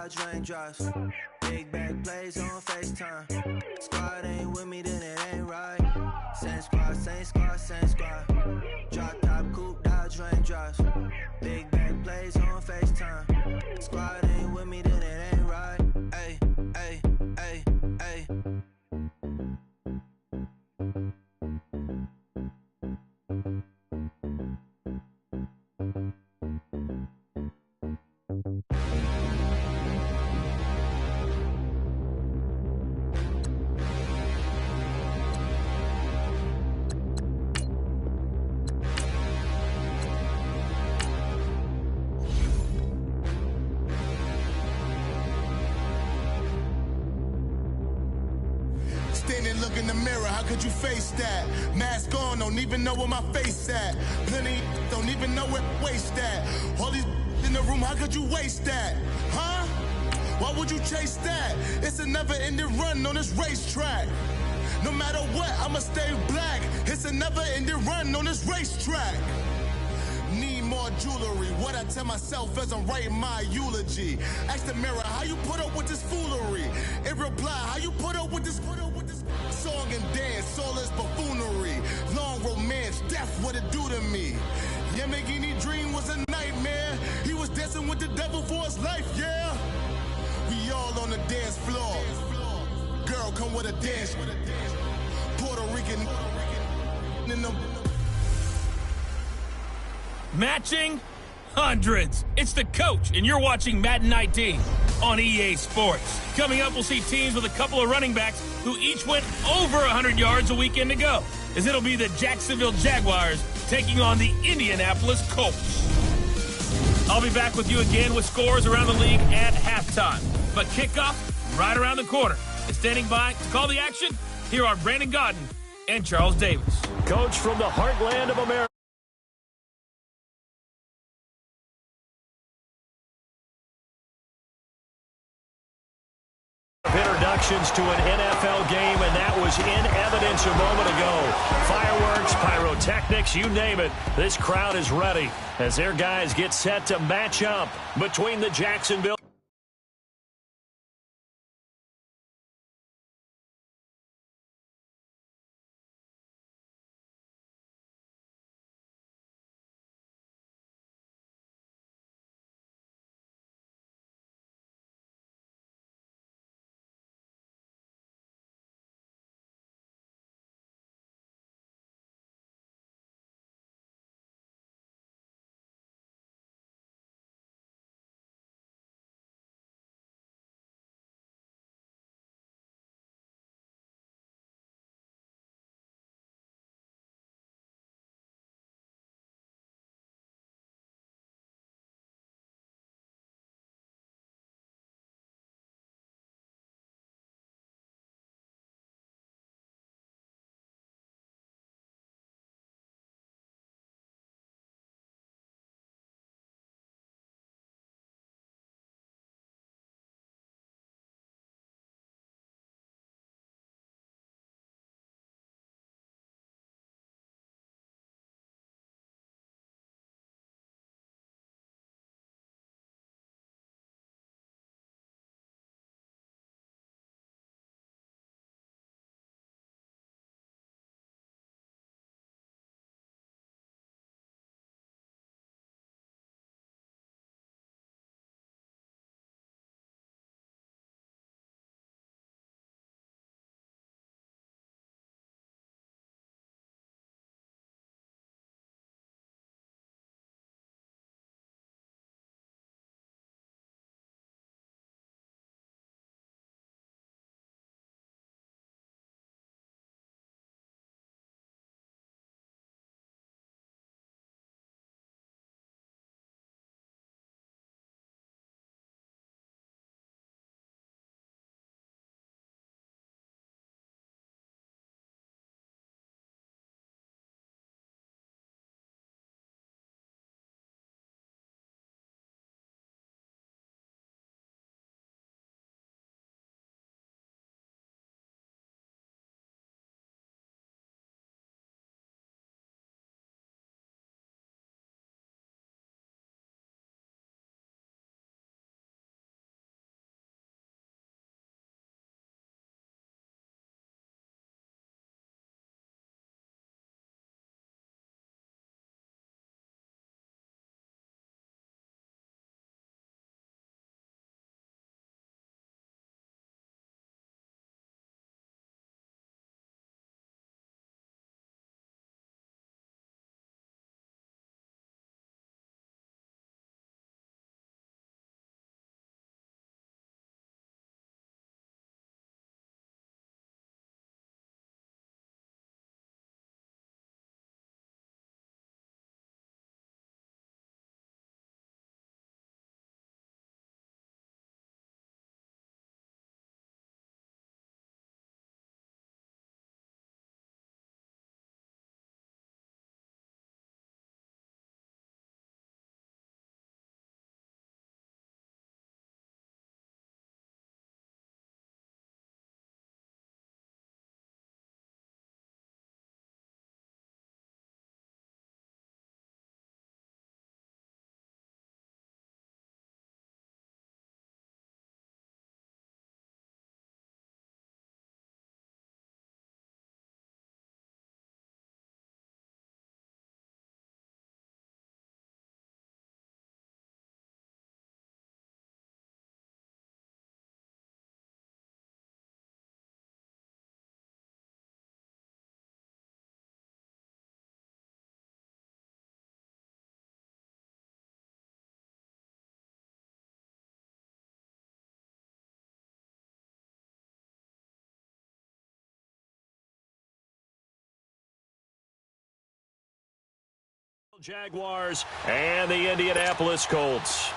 Dodge raindrops. Big back plays on FaceTime. Squad ain't with me, then it ain't right. Same squad, same squad, same squad. Drop top, coupe, Dodge raindrops. Big back plays on FaceTime. Squad ain't with me, then it ain't right. Ay, ay, ay, ay. Standing, look in the mirror, how could you face that? Mask on, don't even know where my face at. Plenty, don't even know where waste at. All these in the room, how could you waste that? Huh? Why would you chase that? It's a never-ending run on this racetrack. No matter what, I'ma stay black. It's a never-ending run on this racetrack. Need more jewelry, what I tell myself as I'm writing my eulogy. Ask the mirror, how you put up with this foolery? In reply, how you put up with this song and dance, all this buffoonery. Long romance, death, what it do to me? Yamagini dream was a nightmare. He was dancing with the devil for his life, yeah. We all on the dance floor. Girl, come with a dance. Puerto Rican in the Matching hundreds. It's the coach, and you're watching Madden 19 on EA Sports. Coming up, we'll see teams with a couple of running backs who each went over 100 yards a weekend ago, as it'll be the Jacksonville Jaguars taking on the Indianapolis Colts. I'll be back with you again with scores around the league at halftime. But kickoff right around the corner. And standing by to call the action, here are Brandon Godden and Charles Davis. Coach from the heartland of America. Introductions to an NFL game, and that was in evidence a moment ago. Fireworks, pyrotechnics, you name it. This crowd is ready as their guys get set to match up between the Jacksonville Jaguars and the Indianapolis Colts.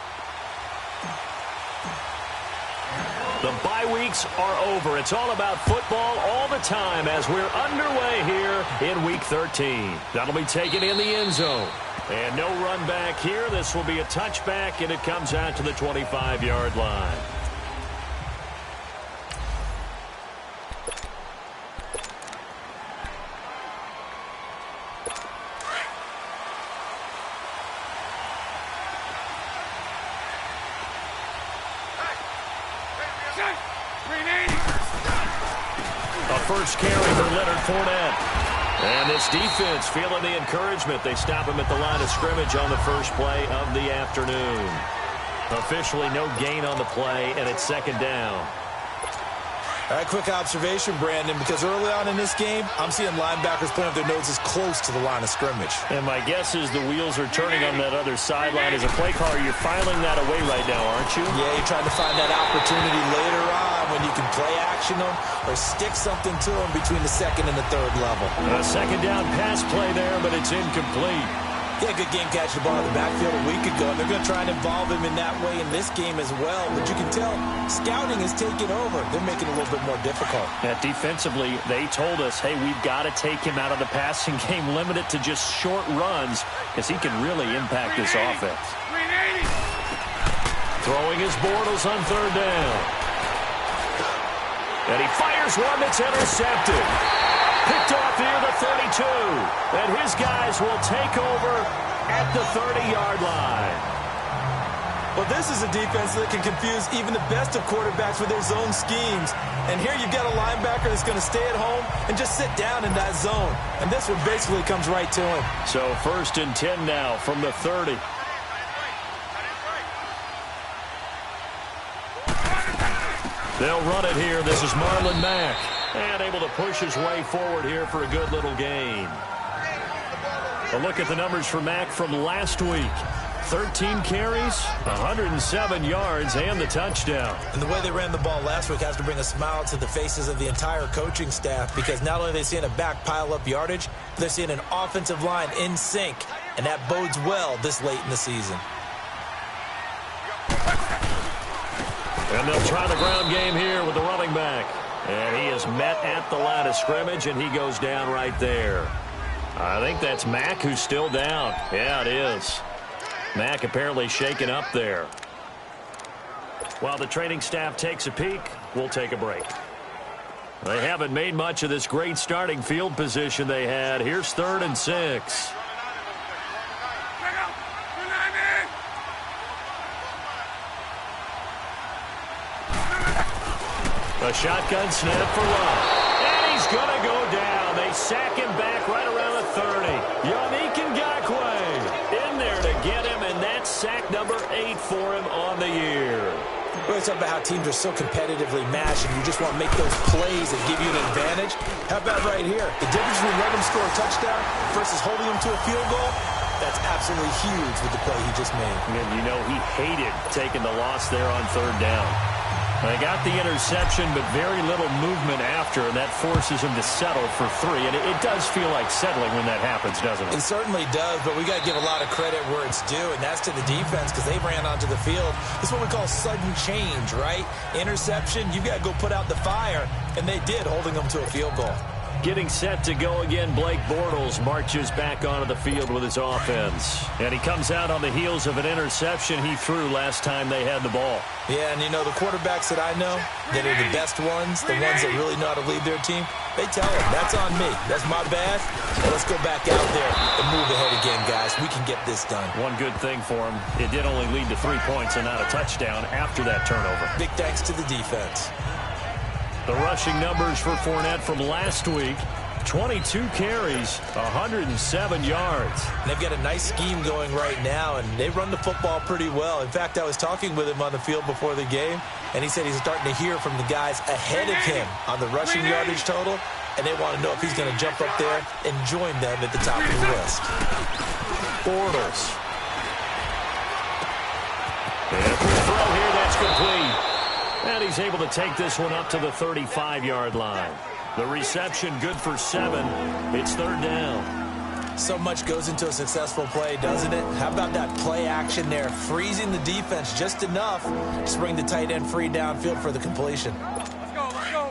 The bye weeks are over. It's all about football all the time as we're underway here in Week 13. That'll be taken in the end zone. And no run back here. This will be a touchback, and it comes out to the 25-yard line. A first carry for Leonard Fournette. And this defense feeling the encouragement. They stop him at the line of scrimmage on the first play of the afternoon. Officially no gain on the play, and it's second down. All right, quick observation, Brandon, because early on in this game, I'm seeing linebackers putting up their noses close to the line of scrimmage. And my guess is the wheels are turning on that other sideline. As a play caller, you're filing that away right now, aren't you? Yeah, you're trying to find that opportunity later on when you can play action them or stick something to them between the second and the third level. A second down pass play there, but it's incomplete. Yeah, good game catching the ball in the backfield a week ago. And they're going to try and involve him in that way in this game as well. But you can tell scouting is taking over. They're making it a little bit more difficult. Defensively, they told us, hey, we've got to take him out of the passing game, limit it to just short runs because he can really impact this offense. Throwing his Bortles on third down. And he fires one that's intercepted. Picked off near the 32. And his guys will take over at the 30-yard line. Well, this is a defense that can confuse even the best of quarterbacks with their zone schemes. And here you've got a linebacker that's going to stay at home and just sit down in that zone. And this one basically comes right to him. So 1st and 10 now from the 30. They'll run it here. This is Marlon Mack. And able to push his way forward here for a good little gain. A look at the numbers for Mack from last week. 13 carries, 107 yards, and the touchdown. And the way they ran the ball last week has to bring a smile to the faces of the entire coaching staff because not only are they seeing a back pile up yardage, they're seeing an offensive line in sync, and that bodes well this late in the season. And they'll try the ground game here with the running back. And he is met at the line of scrimmage, and he goes down right there. I think that's Mack who's still down. Yeah, it is. Mack apparently shaken up there. While the training staff takes a peek, we'll take a break. They haven't made much of this great starting field position they had. Here's 3rd and 6. A shotgun snap for Love. And he's going to go down. They sack him back right around the 30. Yannick Ngakoue in there to get him, and that's sack number 8 for him on the year. We're talking about how teams are so competitively matched, and you just want to make those plays that give you an advantage. How about right here? The difference between letting him score a touchdown versus holding him to a field goal, that's absolutely huge with the play he just made. And you know he hated taking the loss there on 3rd down. They got the interception, but very little movement after, and that forces him to settle for 3. And it does feel like settling when that happens, doesn't it? It certainly does, but we got to give a lot of credit where it's due, and that's to the defense because they ran onto the field. It's what we call sudden change, right? Interception, you've got to go put out the fire, and they did, holding them to a field goal. Getting set to go again, Blake Bortles marches back onto the field with his offense. And he comes out on the heels of an interception he threw last time they had the ball. Yeah, and you know, the quarterbacks that I know that are the best ones, the ones that really know how to lead their team, they tell them, that's on me. That's my bad. Well, let's go back out there and move ahead again, guys. We can get this done. One good thing for him, it did only lead to 3 points and not a touchdown after that turnover. Big thanks to the defense. The rushing numbers for Fournette from last week, 22 carries, 107 yards. And they've got a nice scheme going right now, and they run the football pretty well. In fact, I was talking with him on the field before the game, and he said he's starting to hear from the guys ahead of him on the rushing yardage total, and they want to know if he's going to jump up there and join them at the top of the list. Bortles. And a quick throw here, that's complete. And he's able to take this one up to the 35-yard line. The reception good for 7. It's 3rd down. So much goes into a successful play, doesn't it? How about that play action there, freezing the defense just enough to bring the tight end free downfield for the completion.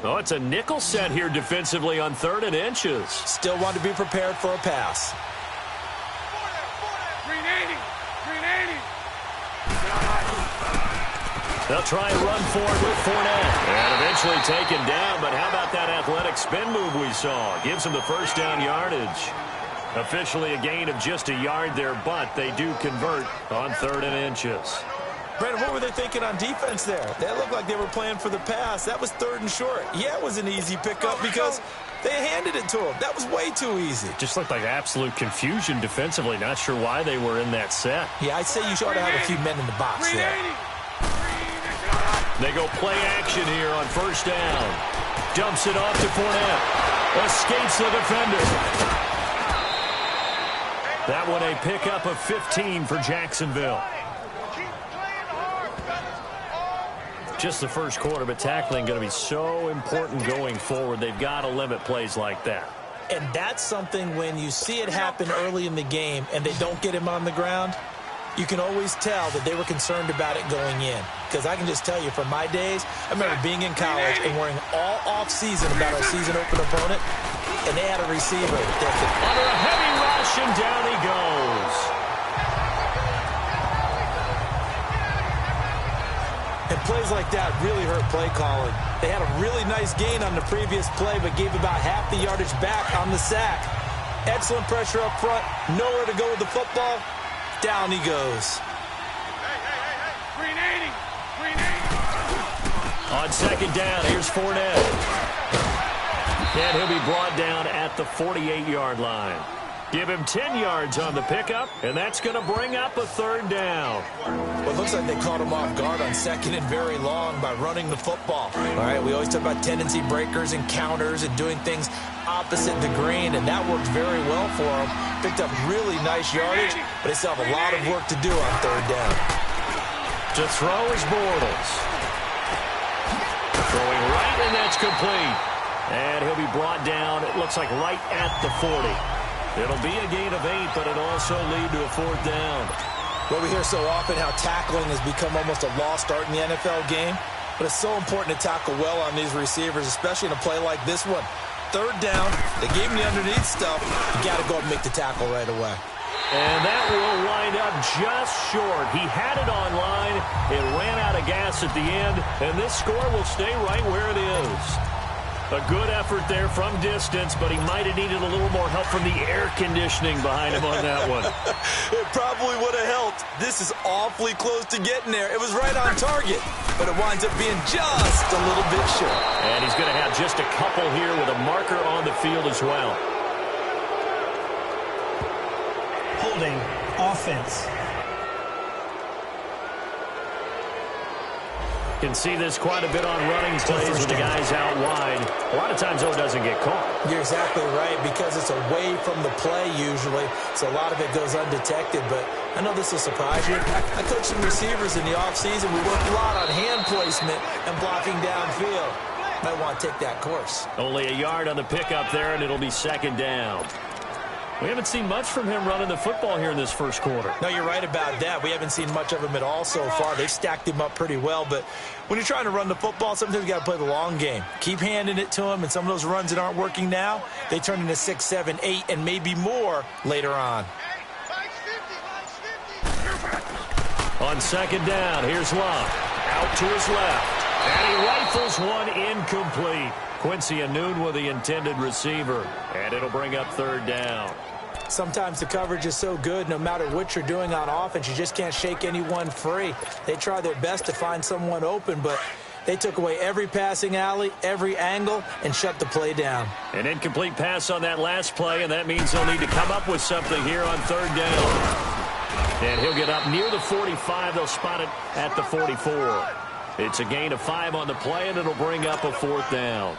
Oh, it's a nickel set here defensively on 3rd and inches. Still want to be prepared for a pass. They'll try and run for it with Fournette. And eventually taken down, but how about that athletic spin move we saw? Gives him the first down yardage. Officially a gain of just a yard there, but they do convert on 3rd and inches. Brandon, what were they thinking on defense there? They looked like they were playing for the pass. That was 3rd and short. Yeah, it was an easy pickup because they handed it to him. That was way too easy. Just looked like absolute confusion defensively. Not sure why they were in that set. Yeah, I'd say you ought to have a few men in the box there. They go play action here on 1st down. Dumps it off to Fournette. Escapes the defender. That one a pickup of 15 for Jacksonville. Just the first quarter, but tackling going to be so important going forward. They've got to limit plays like that. And that's something when you see it happen early in the game and they don't get him on the ground, you can always tell that they were concerned about it going in. Because I can just tell you from my days, I remember being in college and worrying all off-season about our season open opponent, and they had a receiver that could... Under a heavy rush, and down he goes. And plays like that really hurt play calling. They had a really nice gain on the previous play, but gave about half the yardage back on the sack. Excellent pressure up front, nowhere to go with the football. Down he goes. On 2nd down, here's Fournette. And he'll be brought down at the 48-yard line. Give him 10 yards on the pickup, and that's going to bring up a 3rd down. Well, it looks like they caught him off guard on 2nd and very long by running the football. All right, we always talk about tendency breakers and counters and doing things opposite the green, and that worked very well for them. Picked up really nice yardage, but they still have a lot of work to do on 3rd down. To throw is Bortles. Throwing right, and that's complete. And he'll be brought down, it looks like right at the 40. It'll be a gain of 8, but it'll also lead to a 4th down. Well, we hear so often how tackling has become almost a lost art in the NFL game, but it's so important to tackle well on these receivers, especially in a play like this one. 3rd down, they gave him the underneath stuff. You got to go and make the tackle right away. And that will wind up just short. He had it on line. It ran out of gas at the end, and this score will stay right where it is. A good effort there from distance, but he might have needed a little more help from the air conditioning behind him on that one. It probably would have helped. This is awfully close to getting there. It was right on target, but it winds up being just a little bit short. And he's going to have just a couple here with a marker on the field as well. Holding offense. Can see this quite a bit on running plays with the guys out wide. A lot of times, though, it doesn't get caught. You're exactly right, because it's away from the play usually, so a lot of it goes undetected. But I know this will surprise you. I coached some receivers in the offseason. We worked a lot on hand placement and blocking downfield. Might want to take that course. Only a yard on the pickup there, and it'll be 2nd down. We haven't seen much from him running the football here in this first quarter. No, you're right about that. We haven't seen much of him at all so far. They've stacked him up pretty well, but when you're trying to run the football, sometimes you got to play the long game. Keep handing it to him, and some of those runs that aren't working now, they turn into 6, 7, 8, and maybe more later on. On 2nd down, here's Love. Out to his left. And he rifles one incomplete. Quincy Anoon with the intended receiver. And it'll bring up 3rd down. Sometimes the coverage is so good, no matter what you're doing on offense, you just can't shake anyone free. They try their best to find someone open, but they took away every passing alley, every angle, and shut the play down. An incomplete pass on that last play, and that means they'll need to come up with something here on 3rd down. And he'll get up near the 45. They'll spot it at the 44. It's a gain of 5 on the play, and it'll bring up a 4th down.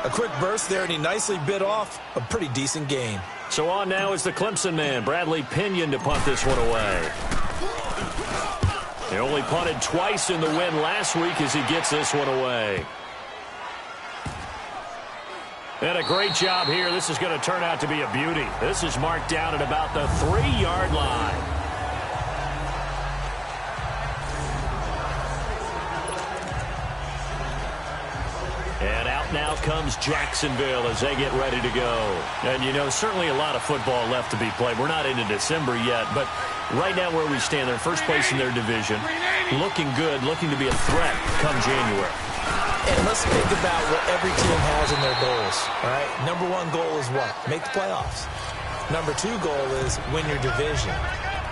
A quick burst there, and he nicely bit off a pretty decent gain. So on now is the Clemson man, Bradley Pinion, to punt this one away. He only punted twice in the win last week as he gets this one away. And a great job here. This is going to turn out to be a beauty. This is marked down at about the 3-yard line. And out now comes Jacksonville as they get ready to go. And, you know, certainly a lot of football left to be played. We're not into December yet, but right now where we stand, they're first place in their division, looking good, looking to be a threat come January. And let's think about what every team has in their goals, all right? Number 1 goal is what? Make the playoffs. Number 2 goal is win your division.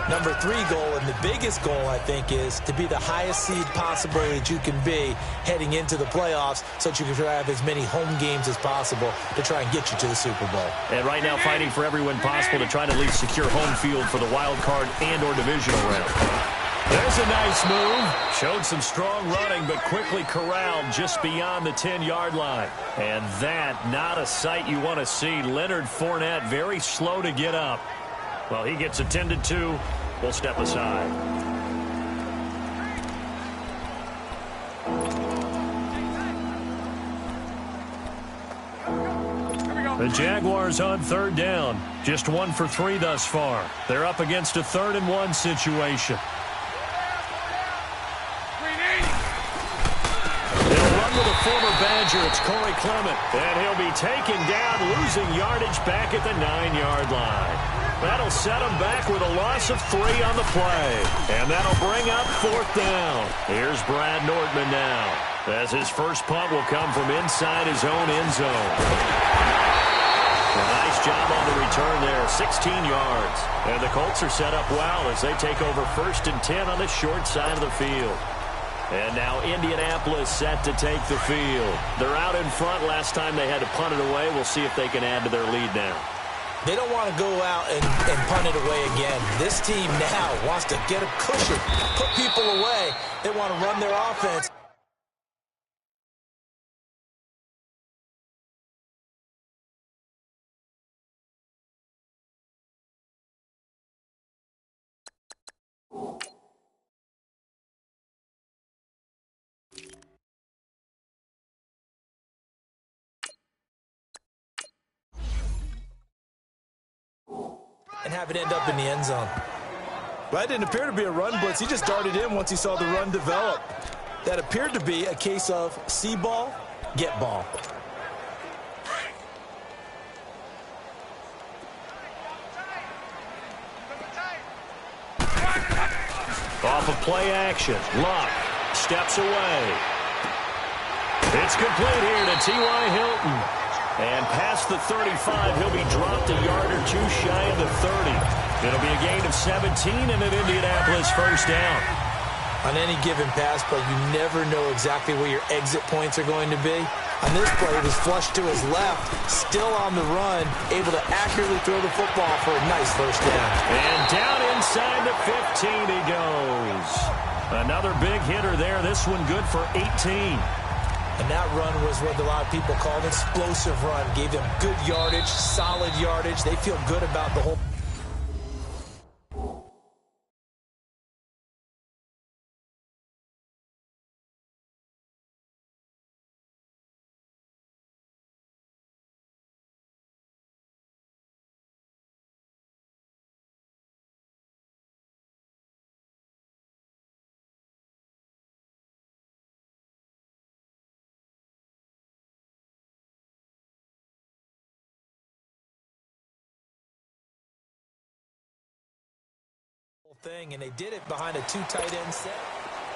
Number 3 goal, and the biggest goal, I think, is to be the highest seed possible that you can be heading into the playoffs so that you can have as many home games as possible to try and get you to the Super Bowl. And right now fighting for every win possible to try to at least secure home field for the wild card and or divisional round. There's a nice move. Showed some strong running, but quickly corralled just beyond the 10-yard line. And that, not a sight you want to see. Leonard Fournette very slow to get up. Well, he gets attended to. We'll step aside. The Jaguars on 3rd down. Just 1 for 3 thus far. They're up against a 3rd and 1 situation. With a former Badger, it's Corey Clement. And he'll be taken down, losing yardage back at the 9-yard line. That'll set him back with a loss of 3 on the play. And that'll bring up 4th down. Here's Brad Nordman now, as his first punt will come from inside his own end zone. A nice job on the return there, 16 yards. And the Colts are set up well as they take over 1st and 10 on the short side of the field. And now Indianapolis set to take the field. They're out in front. Last time they had to punt it away. We'll see if they can add to their lead now. They don't want to go out and punt it away again. This team now wants to get a cushion, put people away. They want to run their offense. And have it end up in the end zone. That didn't appear to be a run blitz. He just darted in once he saw the run develop. That appeared to be a case of see ball, get ball. Off of play action, Luck steps away. It's complete here to T.Y. Hilton. And past the 35, he'll be dropped a yard or 2 shy of the 30. It'll be a gain of 17 and an Indianapolis first down. On any given pass play, you never know exactly where your exit points are going to be. On this play, it was flushed to his left, still on the run, able to accurately throw the football for a nice first down. And down inside the 15 he goes. Another big hitter there. This one good for 18. And that run was what a lot of people call an explosive run. Gave them good yardage, solid yardage. They feel good about the whole. Thing, and they did it behind a 2 tight end set.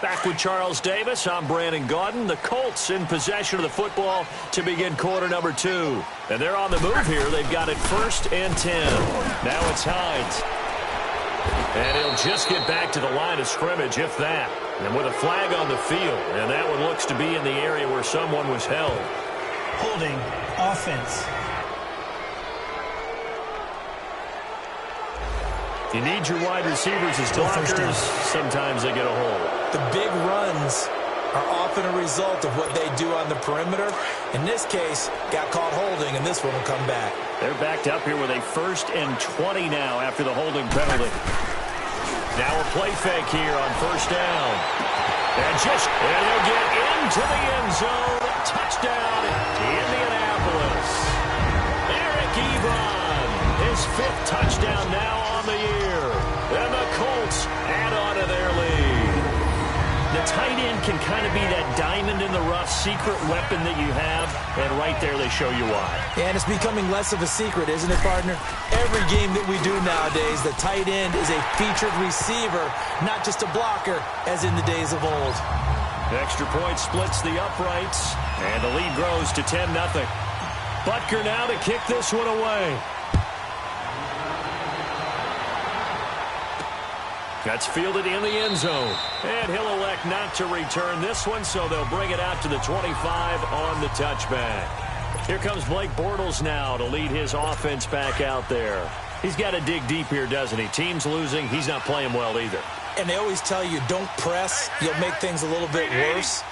Back with Charles Davis, I'm Brandon Gaudin. The Colts in possession of the football to begin quarter number 2. And they're on the move here. They've got it 1st and 10. Now it's Hines. And he'll just get back to the line of scrimmage, if that. And with a flag on the field. And that one looks to be in the area where someone was held. Holding offense. You need your wide receivers as blockers. Sometimes they get a hold. The big runs are often a result of what they do on the perimeter. In this case, got caught holding, and this one will come back. They're backed up here with a 1st and 20 now after the holding penalty. Now a play fake here on 1st down. And he'll get into the end zone. Touchdown, Indianapolis. fifth touchdown now on the year. And the Colts add on to their lead. The tight end can kind of be that diamond in the rough secret weapon that you have, and right there they show you why. And it's becoming less of a secret, isn't it, partner? Every game that we do nowadays, the tight end is a featured receiver, not just a blocker, as in the days of old. Extra point splits the uprights, and the lead grows to 10-0. Butker now to kick this one away. That's fielded in the end zone. And he'll elect not to return this one, so they'll bring it out to the 25 on the touchback. Here comes Blake Bortles now to lead his offense back out there. He's got to dig deep here, doesn't he? Team's losing. He's not playing well either. And they always tell you, don't press. You'll make things a little bit worse.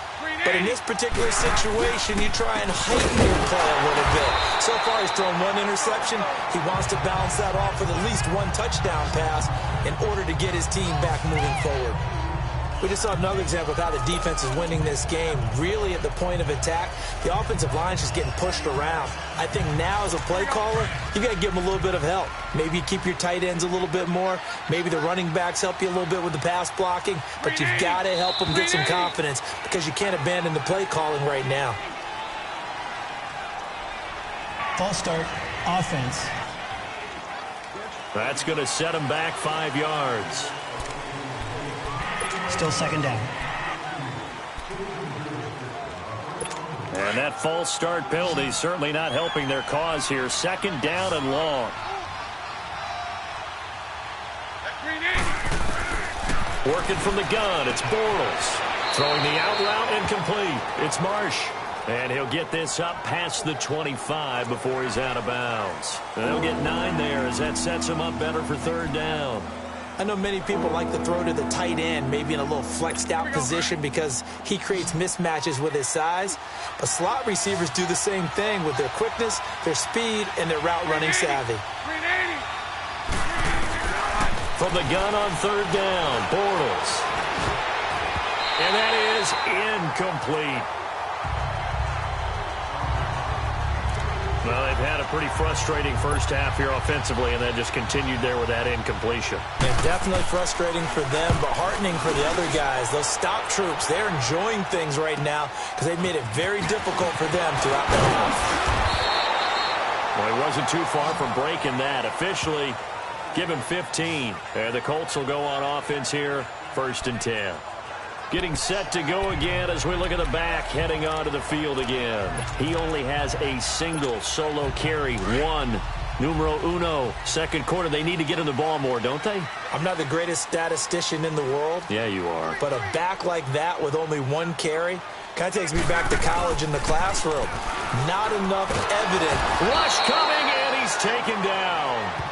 But in this particular situation, you try and heighten your play a little bit. So far, he's thrown one interception. He wants to bounce that off with at least one touchdown pass in order to get his team back moving forward. We just saw another example of how the defense is winning this game. Really at the point of attack, the offensive line is just getting pushed around. I think now as a play caller, you got to give them a little bit of help. Maybe you keep your tight ends a little bit more. Maybe the running backs help you a little bit with the pass blocking. But you've got to help them get some confidence because you can't abandon the play calling right now. False start, offense. That's going to set him back 5 yards. Still second down. And that false start penalty certainly not helping their cause here. Second down and long. Working from the gun, it's Bortles. Throwing the out route incomplete. It's Marsh. And he'll get this up past the 25 before he's out of bounds. And they'll get 9 there as that sets him up better for third down. I know many people like to throw to the tight end, maybe in a little flexed out position because he creates mismatches with his size. But slot receivers do the same thing with their quickness, their speed, and their route running savvy. From the gun on third down, Bortles. And that is incomplete. Well, they've had a pretty frustrating first half here offensively, and then just continued there with that incompletion. And definitely frustrating for them, but heartening for the other guys. Those stop troops, they're enjoying things right now because they've made it very difficult for them throughout the half. Well, he wasn't too far from breaking that. Officially, give him 15. And the Colts will go on offense here, 1st and 10. Getting set to go again as we look at the back, heading onto the field again. He only has a single solo carry, one. Numero uno, second quarter. They need to get him the ball more, don't they? I'm not the greatest statistician in the world. Yeah, you are. But a back like that with only one carry kind of takes me back to college in the classroom. Not enough evidence. Rush coming, and he's taken down.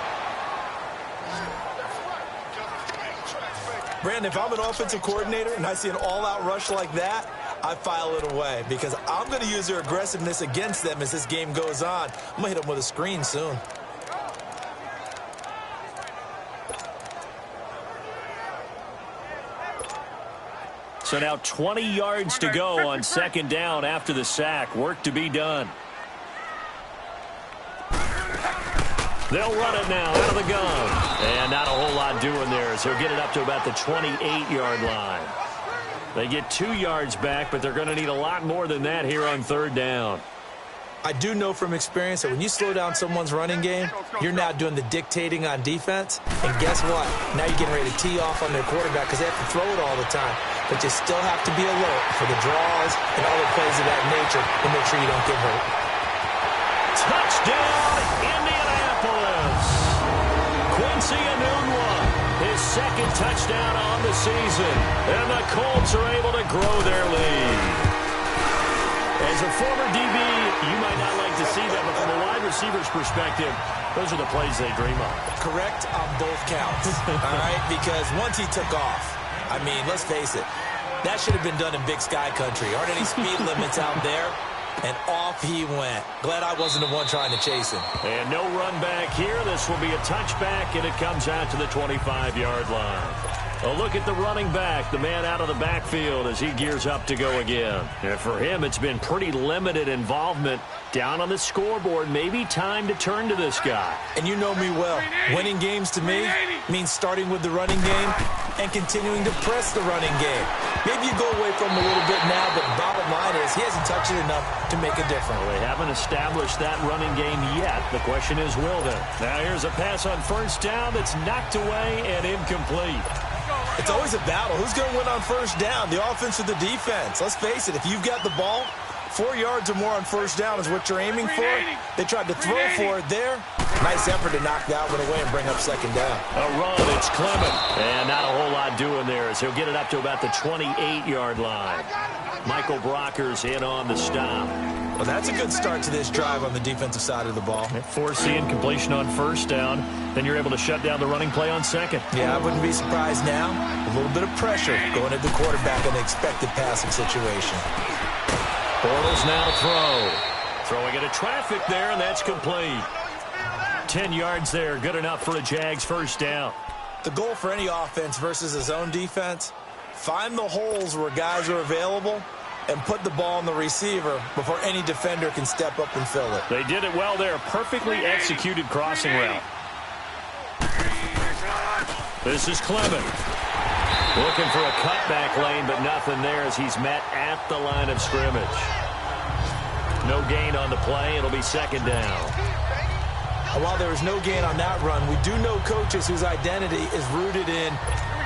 Brandon, if I'm an offensive coordinator and I see an all-out rush like that, I file it away because I'm going to use their aggressiveness against them as this game goes on. I'm going to hit them with a screen soon. So now 20 yards to go on second down after the sack. Work to be done. They'll run it now out of the gun. And not a whole lot doing there as he'll get it up to about the 28-yard line. They get 2 yards back, but they're going to need a lot more than that here on third down. I do know from experience that when you slow down someone's running game, you're now doing the dictating on defense. And guess what? Now you're getting ready to tee off on their quarterback because they have to throw it all the time. But you still have to be alert for the draws and other plays of that nature to make sure you don't get hurt. Touchdown, Indianapolis. Quincy Enunwa, his second touchdown on the season. And the Colts are able to grow their lead. As a former DB, you might not like to see that, but from a wide receiver's perspective, those are the plays they dream of. Correct on both counts, all right? Because once he took off, I mean, let's face it, that should have been done in Big Sky Country. Aren't any speed limits out there? And off he went. Glad I wasn't the one trying to chase him. And no run back here. This will be a touchback, and it comes out to the 25-yard line. A look at the running back, the man out of the backfield as he gears up to go again. And for him, it's been pretty limited involvement down on the scoreboard. Maybe time to turn to this guy. And you know me well. Winning games to me means starting with the running game and continuing to press the running game. Maybe you go away from him a little bit now, but the bottom line is he hasn't touched it enough to make a difference. Well, they haven't established that running game yet. The question is, will they? Now here's a pass on first down that's knocked away and incomplete. It's always a battle. Who's going to win on first down, the offense or the defense? Let's face it, if you've got the ball, 4 yards or more on first down is what you're aiming for. They tried to throw for it there. Nice effort to knock that one away and bring up second down. A run, it's Clement. And not a whole lot doing there as he'll get it up to about the 28-yard line. Michael Brocker's in on the stop. Well, that's a good start to this drive on the defensive side of the ball. Force the incompletion on first down. Then you're able to shut down the running play on second. Yeah, I wouldn't be surprised now. A little bit of pressure going at the quarterback in the expected passing situation. Bortles now to throw. Throwing into traffic there, and that's complete. 10 yards there, good enough for a Jags first down. The goal for any offense versus his own defense, find the holes where guys are available and put the ball on the receiver before any defender can step up and fill it. They did it well there. Perfectly executed crossing route. This is Clement. Looking for a cutback lane, but nothing there as he's met at the line of scrimmage. No gain on the play. It'll be second down. While there was no gain on that run, we do know coaches whose identity is rooted in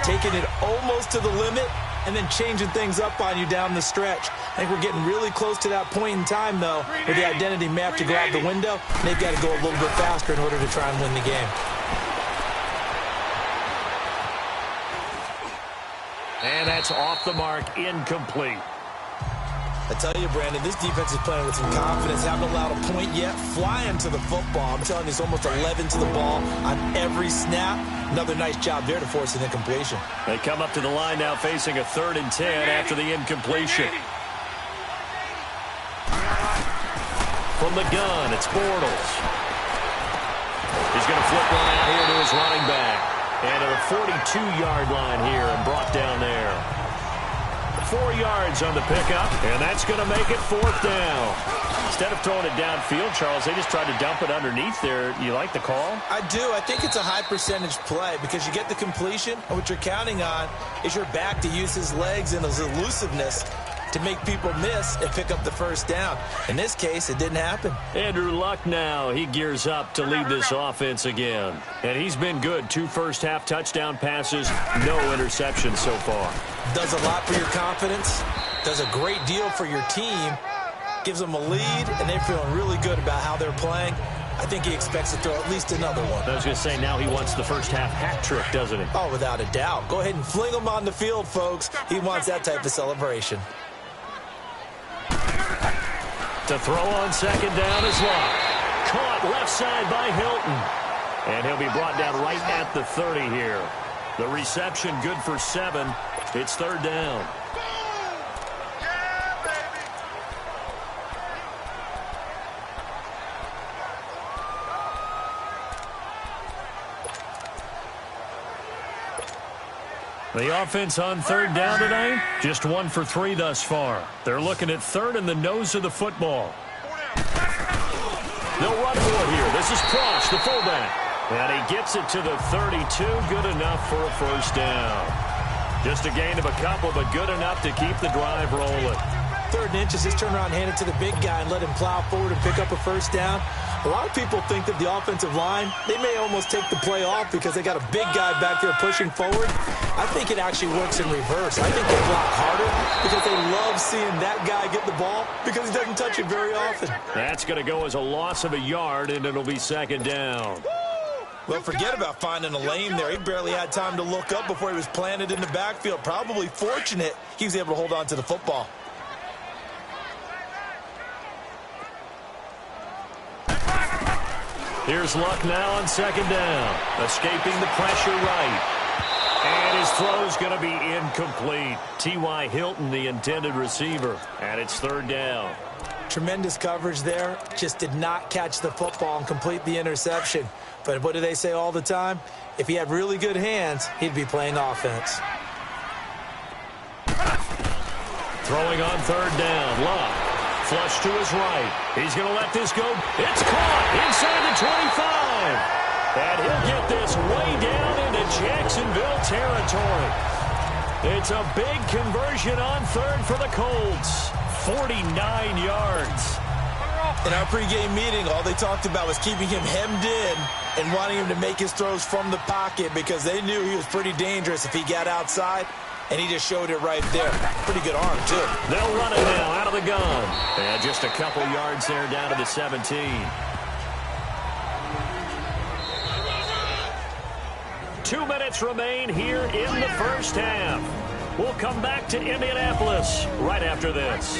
taking it almost to the limit and then changing things up on you down the stretch. I think we're getting really close to that point in time, though, where the identity may have to go out the window. And they've got to go a little bit faster in order to try and win the game. And that's off the mark, incomplete. I tell you, Brandon, this defense is playing with some confidence. Haven't allowed a point yet. Flying to the football. I'm telling you, it's almost 11 to the ball on every snap. Another nice job there to force an incompletion. They come up to the line now facing a 3rd and 10 after the incompletion. From the gun, it's Bortles. He's going to flip one out here to his running back. And to the 42-yard line here and brought down there. 4 yards on the pickup, and that's going to make it 4th down. Instead of throwing it downfield, Charles, they just tried to dump it underneath there. You like the call? I do. I think it's a high percentage play because you get the completion, and what you're counting on is your back to use his legs and his elusiveness to make people miss and pick up the first down. In this case, it didn't happen. Andrew Luck now. He gears up to lead this offense again. And he's been good. 2 first-half touchdown passes, no interceptions so far. Does a lot for your confidence, does a great deal for your team, gives them a lead, and they're feeling really good about how they're playing. I think he expects to throw at least another one. I was going to say, now he wants the first-half hat trick, doesn't he? Oh, without a doubt. Go ahead and fling him on the field, folks. He wants that type of celebration. To throw on second down is Luck. Caught left side by Hilton. And he'll be brought down right at the 30 here. The reception good for 7. It's 3rd down. The offense on 3rd down tonight, just 1 for 3 thus far. They're looking at 3rd in the nose of the football. They'll run for it here. This is Prosh, the fullback. And he gets it to the 32. Good enough for a first down. Just a gain of a couple, but good enough to keep the drive rolling. 3rd and inches, just turn around, hand it to the big guy, and let him plow forward and pick up a first down. A lot of people think that the offensive line, they may almost take the play off because they got a big guy back there pushing forward. I think it actually works in reverse. I think they block harder because they love seeing that guy get the ball because he doesn't touch it very often. That's going to go as a loss of a yard, and it'll be second down. Well, forget about finding a lane there. He barely had time to look up before he was planted in the backfield. Probably fortunate he was able to hold on to the football. Here's Luck now on second down. Escaping the pressure right. And his throw's going to be incomplete. T.Y. Hilton, the intended receiver. And it's 3rd down. Tremendous coverage there. Just did not catch the football and complete the interception. But what do they say all the time? If he had really good hands, he'd be playing offense. Throwing on third down. Luck. Flush to his right. He's going to let this go. It's caught inside the 25. And he'll get this way down into Jacksonville territory. It's a big conversion on third for the Colts. 49 yards. In our pregame meeting, all they talked about was keeping him hemmed in and wanting him to make his throws from the pocket because they knew he was pretty dangerous if he got outside, and he just showed it right there. Pretty good arm, too. They'll run it now out of the gun. And just a couple yards there down to the 17. 2 minutes remain here in the first half. We'll come back to Indianapolis right after this.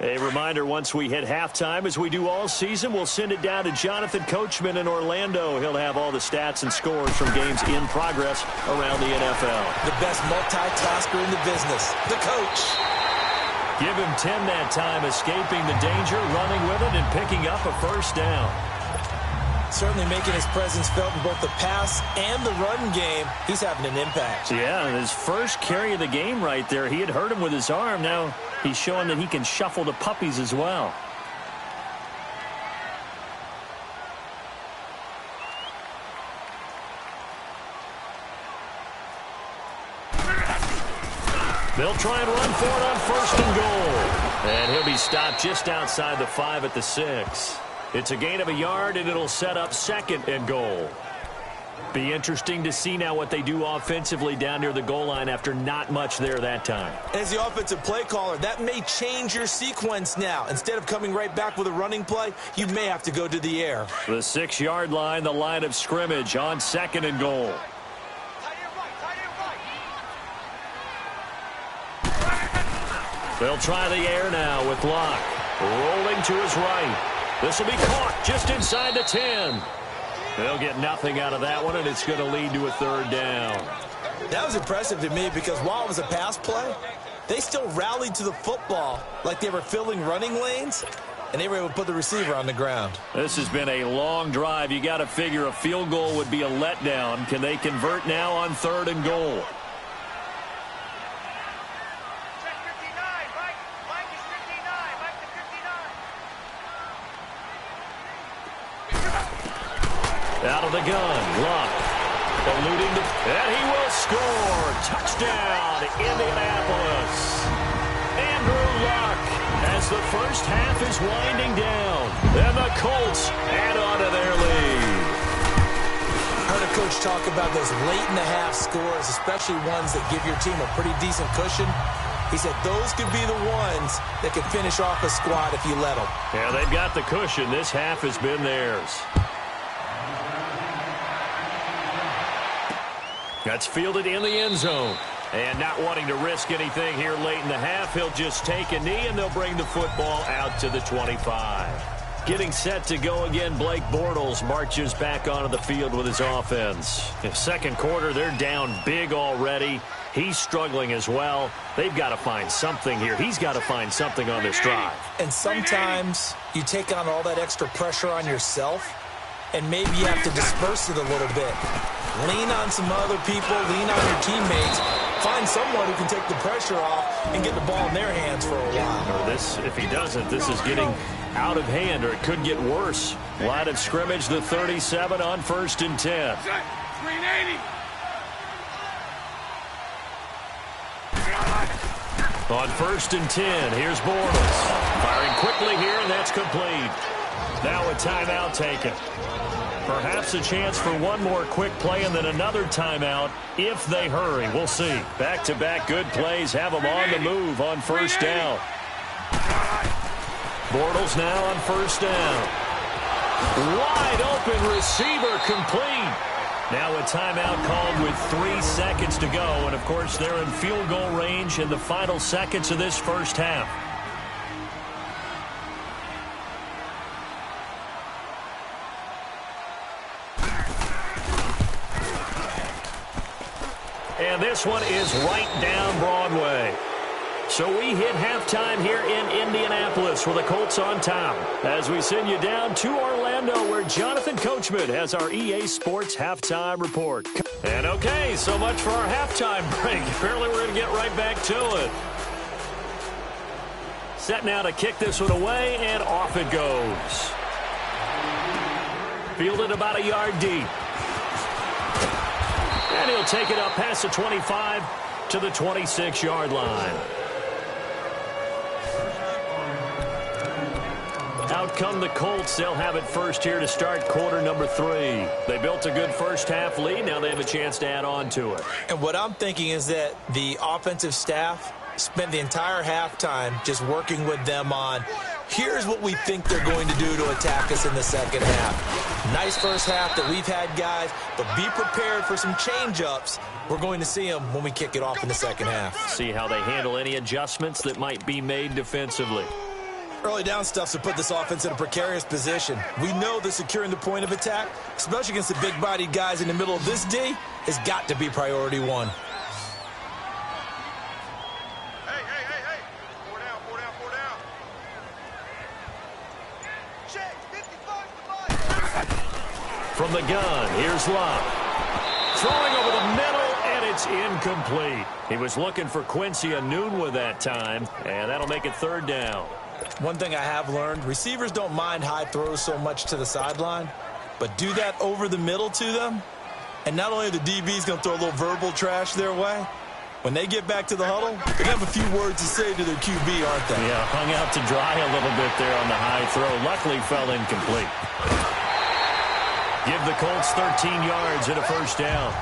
A reminder, once we hit halftime, as we do all season, we'll send it down to Jonathan Coachman in Orlando. He'll have all the stats and scores from games in progress around the NFL. The best multitasker in the business, the coach. Give him 10 that time, escaping the danger, running with it, and picking up a first down. Certainly making his presence felt in both the pass and the run game. He's having an impact. Yeah, his first carry of the game right there, he had hurt him with his arm. Now he's showing that he can shuffle the puppies as well. They'll try and run for it on first and goal. And he'll be stopped just outside the 5 at the 6. It's a gain of a yard, and it'll set up second and goal. Be interesting to see now what they do offensively down near the goal line after not much there that time. As the offensive play caller, that may change your sequence now. Instead of coming right back with a running play, you may have to go to the air. The 6-yard line, the line of scrimmage on second and goal. They'll try the air now with Locke. Rolling to his right. This will be caught just inside the 10. They'll get nothing out of that one, and it's going to lead to a third down. That was impressive to me because while it was a pass play, they still rallied to the football like they were filling running lanes, and they were able to put the receiver on the ground. This has been a long drive. You got to figure a field goal would be a letdown. Can they convert now on third and goal? Out of the gun, Luck, eluding the, and he will score. Touchdown, Indianapolis. Andrew Luck, as the first half is winding down, and the Colts add on to their lead. Heard a coach talk about those late-in-the-half scores, especially ones that give your team a pretty decent cushion. He said those could be the ones that could finish off a squad if you let them. Yeah, they've got the cushion. This half has been theirs. That's fielded in the end zone. And not wanting to risk anything here late in the half, he'll just take a knee, and they'll bring the football out to the 25. Getting set to go again, Blake Bortles marches back onto the field with his offense. In second quarter, they're down big already. He's struggling as well. They've got to find something here. He's got to find something on this drive. And sometimes you take on all that extra pressure on yourself, and maybe you have to disperse it a little bit. Lean on some other people, lean on your teammates. Find someone who can take the pressure off and get the ball in their hands for a while. Or this, if he doesn't, this is getting out of hand, or it could get worse. Line of scrimmage, the 37 on first and 10. On first and 10, here's Bortles. Firing quickly here, and that's complete. Now a timeout taken. Perhaps a chance for one more quick play and then another timeout if they hurry. We'll see. Back-to-back good plays have them on the move on first down. Bortles now on first down. Wide open receiver complete. Now a timeout called with 3 seconds to go. And, of course, they're in field goal range in the final seconds of this first half. And this one is right down Broadway. So we hit halftime here in Indianapolis with the Colts on top as we send you down to Orlando where Jonathan Coachman has our EA Sports halftime report. And okay, so much for our halftime break. Apparently we're going to get right back to it. Set now to kick this one away, and off it goes. Fielded about a yard deep. And he'll take it up past the 25 to the 26-yard line. Out come the Colts. They'll have it first here to start quarter number 3. They built a good first-half lead. Now they have a chance to add on to it. And what I'm thinking is that the offensive staff spent the entire halftime just working with them on, here's what we think they're going to do to attack us in the second half. Nice first half that we've had, guys, but be prepared for some change-ups. We're going to see them when we kick it off in the second half. See how they handle any adjustments that might be made defensively. Early down stuff to put this offense in a precarious position. We know that securing the point of attack, especially against the big-bodied guys in the middle of this D, has got to be priority one. Hey. Four down. Check, 55 to 5. From the gun, here's Love. Throwing over the middle, and it's incomplete. He was looking for Quincy Enunwa that time, and that'll make it third down. One thing I have learned, receivers don't mind high throws so much to the sideline, but do that over the middle to them, and not only are the DBs going to throw a little verbal trash their way, when they get back to the huddle, they're going to have a few words to say to their QB, aren't they? Yeah, hung out to dry a little bit there on the high throw. Luckily fell incomplete. Give the Colts 13 yards and a first down.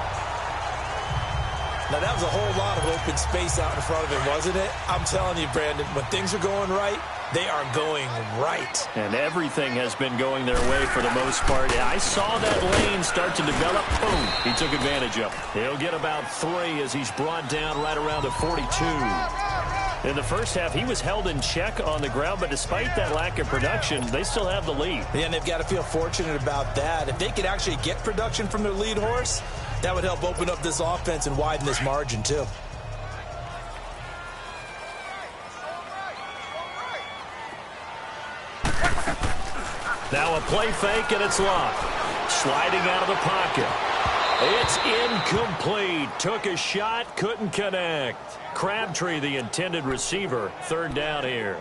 Now, that was a whole lot of open space out in front of him, wasn't it? I'm telling you, Brandon, when things are going right, they are going right. And everything has been going their way for the most part. I saw that lane start to develop. Boom. He took advantage of it. He'll get about 3 as he's brought down right around the 42. In the first half, he was held in check on the ground, but despite that lack of production, they still have the lead. Yeah, and they've got to feel fortunate about that. If they could actually get production from their lead horse, that would help open up this offense and widen this margin, too. Now a play fake, and it's locked. Sliding out of the pocket. It's incomplete. Took a shot, couldn't connect. Crabtree, the intended receiver, third down here.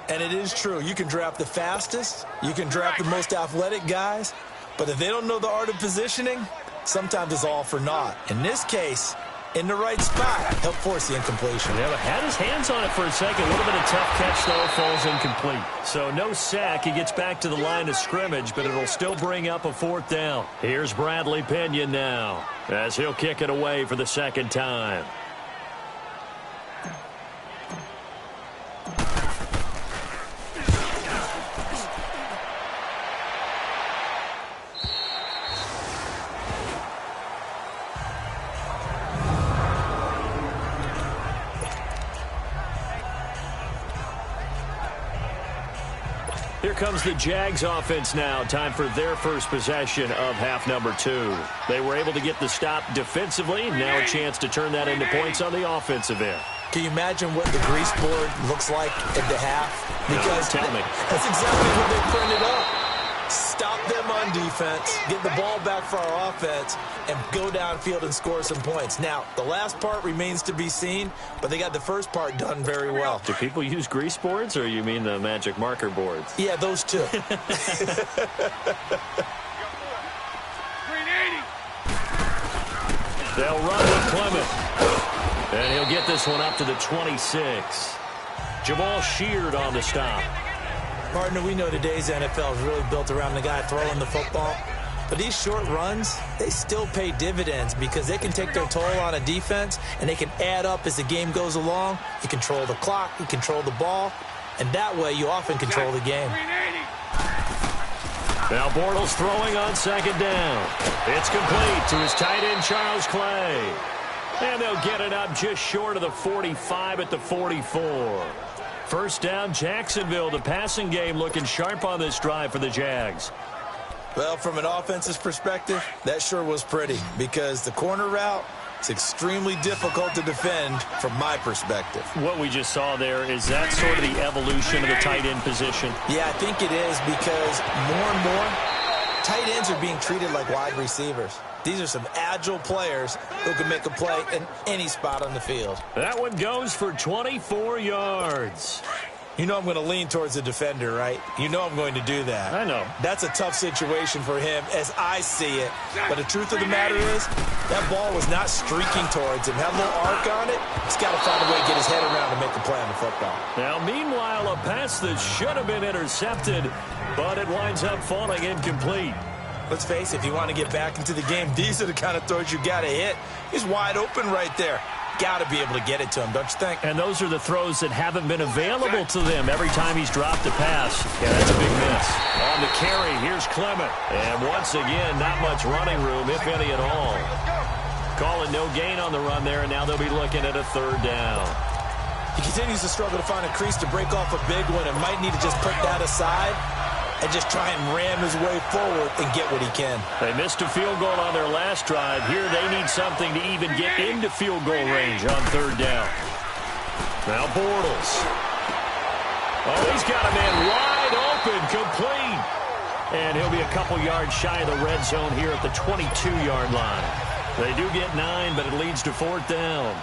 And it is true. You can draft the fastest. You can draft the most athletic guys. But if they don't know the art of positioning, sometimes it's all for naught. In this case, in the right spot, help force the incompletion. Yeah, but had his hands on it for a second. A little bit of tough catch, though, falls incomplete. So no sack. He gets back to the line of scrimmage, but it'll still bring up a fourth down. Here's Bradley Pinion now as he'll kick it away for the second time. Here comes the Jags offense now. Time for their first possession of half number 2. They were able to get the stop defensively. Now a chance to turn that into points on the offensive end. Can you imagine what the grease board looks like at the half? Because tell me. That's exactly what they printed up. Stop them on defense, get the ball back for our offense, and go downfield and score some points. Now, the last part remains to be seen, but they got the first part done very well. Do people use grease boards, or you mean the magic marker boards? Yeah, those two. They'll run with Clement. And he'll get this one up to the 26. Jamal Sheard on the stop. Partner, we know today's NFL is really built around the guy throwing the football. But these short runs, they still pay dividends because they can take their toll on a defense and they can add up as the game goes along. You control the clock, you control the ball, and that way you often control the game. Now Bortles throwing on second down. It's complete to his tight end, Charles Clay. And they'll get it up just short of the 45 at the 44. First down, Jacksonville. The passing game looking sharp on this drive for the Jags. Well, from an offensive perspective, that sure was pretty because the corner route It's extremely difficult to defend from my perspective. What we just saw there, is that sort of the evolution of the tight end position? Yeah, I think it is, because more and more, tight ends are being treated like wide receivers. These are some agile players who can make a play in any spot on the field. That one goes for 24 yards. You know I'm going to lean towards the defender, right? You know I'm going to do that. I know. That's a tough situation for him as I see it. But the truth of the matter is, that ball was not streaking towards him. Had a little arc on it. He's got to find a way to get his head around and make a play on the football. Now, meanwhile, a pass that should have been intercepted, but it winds up falling incomplete. Let's face it, if you want to get back into the game, these are the kind of throws you got to hit. He's wide open right there. Got to be able to get it to him, don't you think? And those are the throws that haven't been available to them every time he's dropped a pass. Yeah, that's a big miss. On the carry, here's Clement. And once again, not much running room, if any at all. Calling no gain on the run there, and now they'll be looking at a third down. He continues to struggle to find a crease to break off a big one and might need to just put that aside and just try and ram his way forward and get what he can. They missed a field goal on their last drive. Here they need something to even get into field goal range on third down. Now Bortles. Oh, he's got a man wide open, complete. And he'll be a couple yards shy of the red zone here at the 22-yard line. They do get 9, but it leads to fourth down.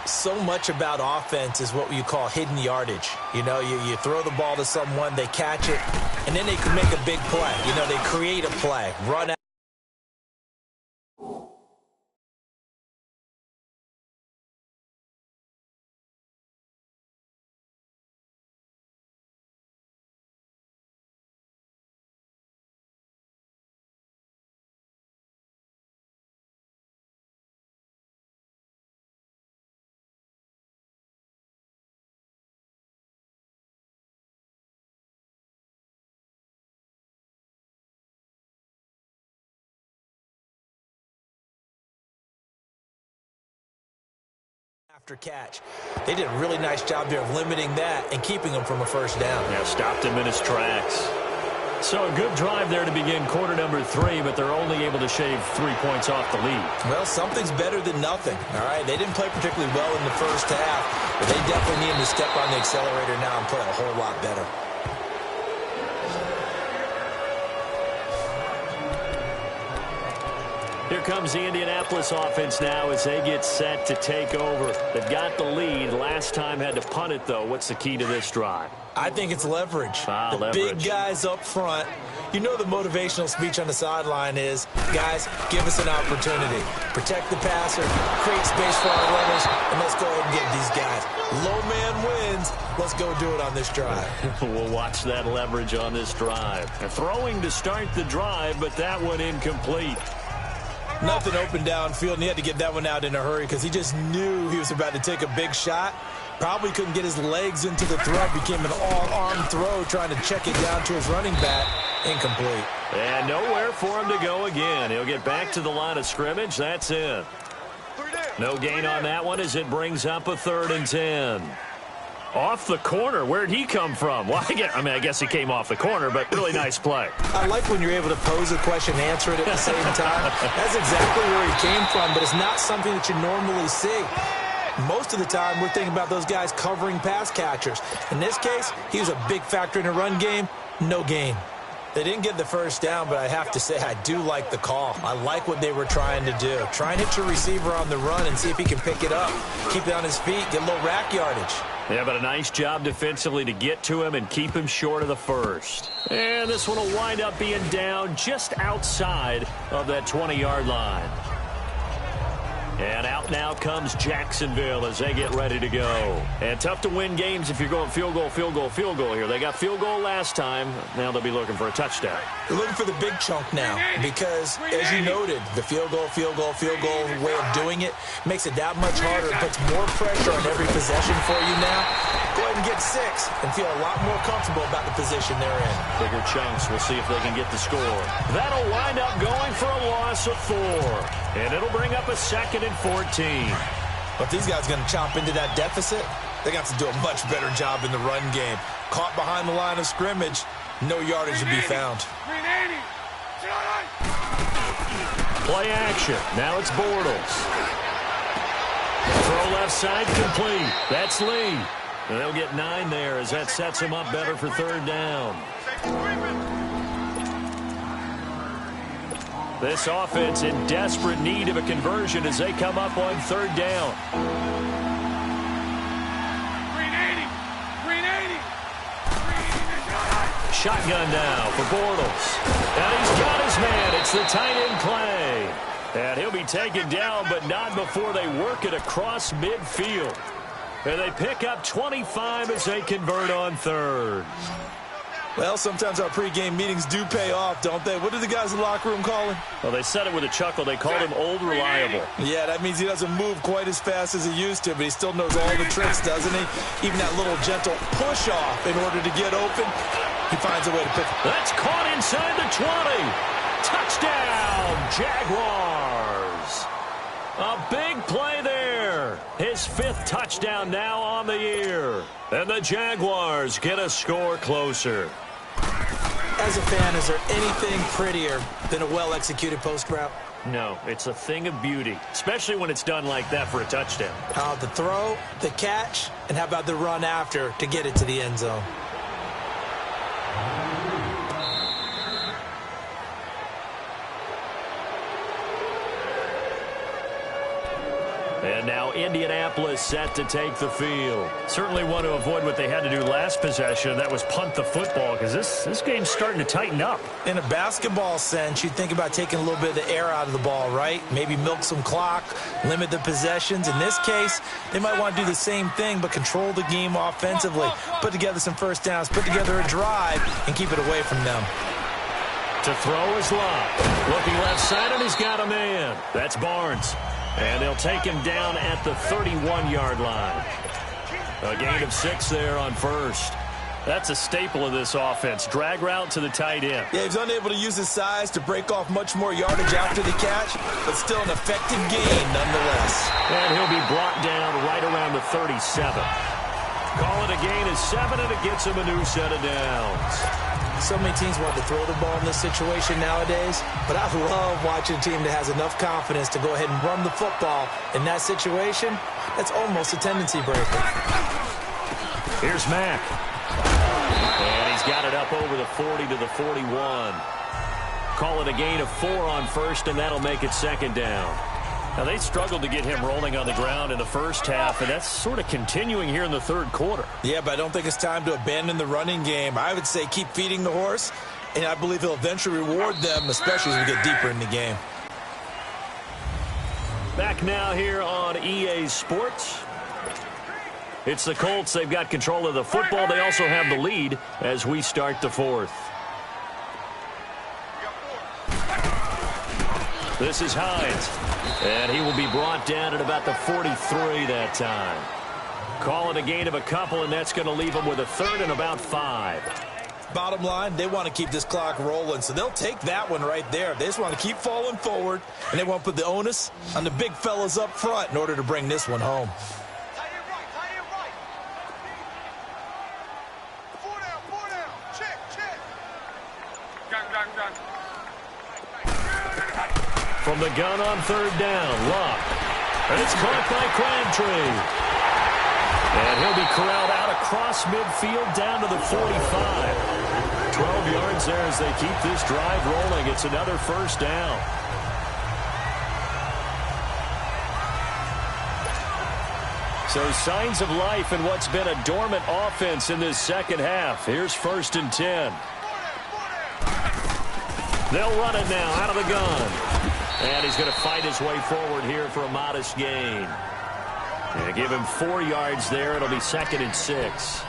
So much about offense is what you call hidden yardage. You know, you throw the ball to someone, they catch it, and then they can make a big play. You know, they create a play, run out. After catch. They did a really nice job there of limiting that and keeping him from a first down. Yeah, stopped him in his tracks. So a good drive there to begin quarter number 3, but they're only able to shave 3 points off the lead. Well, something's better than nothing, all right? They didn't play particularly well in the first half, but they definitely need to step on the accelerator now and play a whole lot better. Here comes the Indianapolis offense now as they get set to take over. They've got the lead. Last time had to punt it, though. What's the key to this drive? I think it's leverage. The big guys up front. You know the motivational speech on the sideline is, guys, give us an opportunity. Protect the passer, create space for our runners, and let's go ahead and get these guys. Low man wins. Let's go do it on this drive. We'll watch that leverage on this drive. Throwing to start the drive, but that one incomplete. Nothing open downfield, and he had to get that one out in a hurry because he just knew he was about to take a big shot. Probably couldn't get his legs into the throw. Became an all-arm throw trying to check it down to his running back. Incomplete. And nowhere for him to go again. He'll get back to the line of scrimmage. That's it. No gain on that one as it brings up a 3rd and 10. Off the corner. Where'd he come from? Well, I guess he came off the corner, but really nice play. I like when you're able to pose a question and answer it at the same time. That's exactly where he came from, but it's not something that you normally see. Most of the time, we're thinking about those guys covering pass catchers. In this case, he was a big factor in the run game. No gain. They didn't get the first down, but I have to say I do like the call. I like what they were trying to do. Try and hit your receiver on the run and see if he can pick it up. Keep it on his feet, get a little rack yardage. Yeah, but a nice job defensively to get to him and keep him short of the first. And this one will wind up being down just outside of that 20-yard line. And out now comes Jacksonville as they get ready to go. And tough to win games if you're going field goal, field goal, field goal here. They got field goal last time. Now they'll be looking for a touchdown. They're looking for the big chunk now because, as you noted, the field goal way of doing it makes it that much harder. It puts more pressure on every possession for you now. Go ahead and get 6 and feel a lot more comfortable about the position they're in. Bigger chunks. We'll see if they can get the score. That'll wind up going for a loss of 4. And it'll bring up a 2nd and 14. But these guys are going to chop into that deficit. They got to do a much better job in the run game. Caught behind the line of scrimmage, no yardage to be found. Play action. Now it's Bortles. Throw left side complete. That's Lee. And they'll get 9 there as that sets them up better for third down. This offense in desperate need of a conversion as they come up on third down. Shotgun now for Bortles. And he's got his man. It's the tight end play. And he'll be taken down, but not before they work it across midfield. And they pick up 25 as they convert on third. Well, sometimes our pregame meetings do pay off, don't they? What do the guys in the locker room call him? Well, they said it with a chuckle. They called him Old Reliable. Yeah, that means he doesn't move quite as fast as he used to, but he still knows all the tricks, doesn't he? Even that little gentle push-off in order to get open, he finds a way to pick. That's caught inside the 20. Touchdown, Jaguars. A big play there. His 5th touchdown now on the year. And the Jaguars get a score closer. As a fan, is there anything prettier than a well-executed post route? No, it's a thing of beauty, especially when it's done like that for a touchdown. The throw, the catch, and how about the run after to get it to the end zone? And now Indianapolis set to take the field. Certainly want to avoid what they had to do last possession. That was punt the football, because this game's starting to tighten up. In a basketball sense, you think about taking a little bit of the air out of the ball, right? Maybe milk some clock, limit the possessions. In this case, they might want to do the same thing, but control the game offensively. Put together some first downs, put together a drive, and keep it away from them. To throw is Locke. Looking left side, and he's got a man. That's Barnes. And they'll take him down at the 31-yard line. A gain of 6 there on first. That's a staple of this offense. Drag route to the tight end. Yeah, he's unable to use his size to break off much more yardage after the catch, but still an effective gain nonetheless. And he'll be brought down right around the 37. Call it a gain of 7, and it gets him a new set of downs. So many teams want to throw the ball in this situation nowadays, but I love watching a team that has enough confidence to go ahead and run the football. In that situation, that's almost a tendency breaker. Here's Mack. And he's got it up over the 40 to the 41. Call it a gain of 4 on first, and that'll make it second down. Now, they struggled to get him rolling on the ground in the first half, and that's sort of continuing here in the third quarter. Yeah, but I don't think it's time to abandon the running game. I would say keep feeding the horse, and I believe he'll eventually reward them, especially as we get deeper in the game. Back now here on EA Sports. It's the Colts. They've got control of the football. They also have the lead as we start the fourth. This is Hines. And he will be brought down at about the 43 that time. Call it a gain of a couple, and that's going to leave him with a third and about 5. Bottom line, they want to keep this clock rolling, so they'll take that one right there. They just want to keep falling forward, and they want to put the onus on the big fellas up front in order to bring this one home. From the gun on third down, Locke. And it's caught by Crabtree. And he'll be corralled out across midfield down to the 45. 12 yards there as they keep this drive rolling. It's another first down. So signs of life in what's been a dormant offense in this second half. Here's 1st and 10. They'll run it now out of the gun. And he's going to fight his way forward here for a modest gain. Yeah, give him 4 yards there. It'll be 2nd and 6.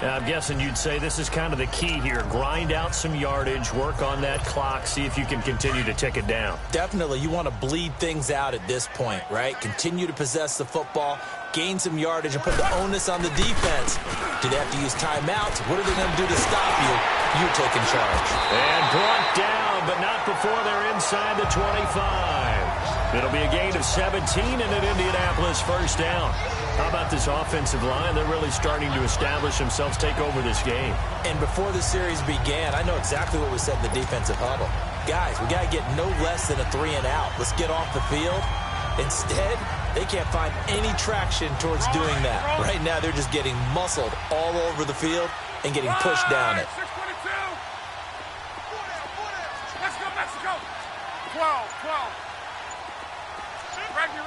I'm guessing you'd say this is kind of the key here. Grind out some yardage, work on that clock, see if you can continue to tick it down. Definitely. You want to bleed things out at this point, right? Continue to possess the football, gain some yardage, and put the onus on the defense. Do they have to use timeouts? What are they going to do to stop you? You're taking charge. And brought down, but not before they're inside the 25. It'll be a gain of 17 and an Indianapolis first down. How about this offensive line? They're really starting to establish themselves, take over this game. And before the series began, I know exactly what was said in the defensive huddle. Guys, we got to get no less than a 3 and out. Let's get off the field Instead, they can't find any traction towards doing that. Right now, they're just getting muscled all over the field and getting pushed down it. 622. Let's go, Mexico. 12. Reggie.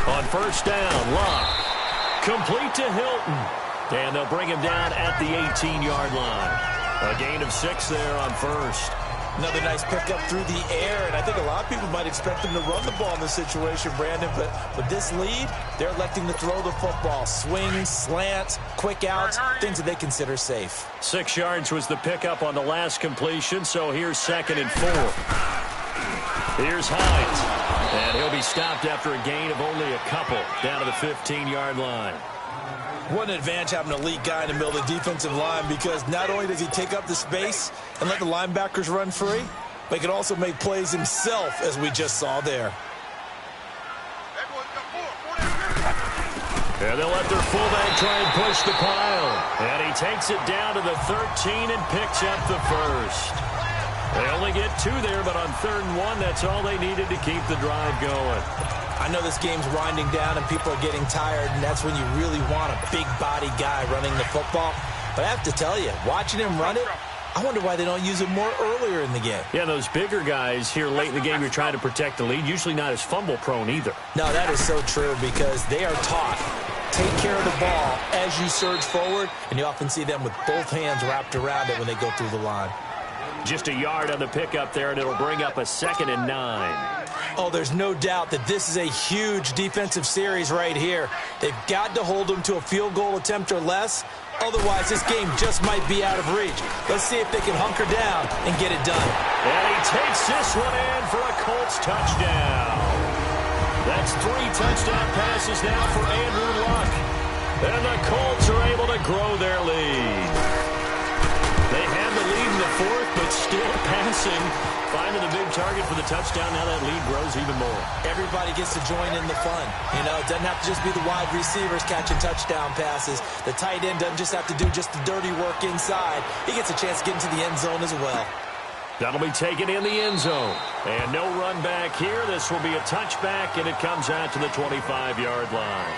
On first down, Locke. Complete to Hilton. And they'll bring him down at the 18-yard line. A gain of 6 there on first. Another nice pickup through the air, and I think a lot of people might expect them to run the ball in this situation, Brandon, but with this lead, they're electing to throw the football. Swings, slants, quick outs, things that they consider safe. 6 yards was the pickup on the last completion, so here's 2nd and 4. Here's Hines, and he'll be stopped after a gain of only a couple down to the 15-yard line. What an advantage having an elite guy in the middle of the defensive line, because not only does he take up the space and let the linebackers run free, but he can also make plays himself, as we just saw there. And they'll let their fullback try and push the pile. And he takes it down to the 13 and picks up the first. They only get 2 there, but on 3rd and 1, that's all they needed to keep the drive going. I know this game's winding down and people are getting tired, and that's when you really want a big-body guy running the football. But I have to tell you, watching him run it, I wonder why they don't use it more earlier in the game. Yeah, those bigger guys here late in the game, you're trying to protect the lead, usually not as fumble-prone either. No, that is so true, because they are taught, take care of the ball as you surge forward, and you often see them with both hands wrapped around it when they go through the line. Just a yard on the pickup there, and it'll bring up a 2nd and 9. Oh, there's no doubt that this is a huge defensive series right here. They've got to hold them to a field goal attempt or less. Otherwise, this game just might be out of reach. Let's see if they can hunker down and get it done. And he takes this one in for a Colts touchdown. That's 3 touchdown passes now for Andrew Luck. And the Colts are able to grow their lead. They had the lead in the 4th, but still passing. Finding the big target for the touchdown. Now that lead grows even more. Everybody gets to join in the fun. You know, it doesn't have to just be the wide receivers catching touchdown passes. The tight end doesn't just have to do just the dirty work inside. He gets a chance to get into the end zone as well. That'll be taken in the end zone. And no run back here. This will be a touchback, and it comes out to the 25-yard line.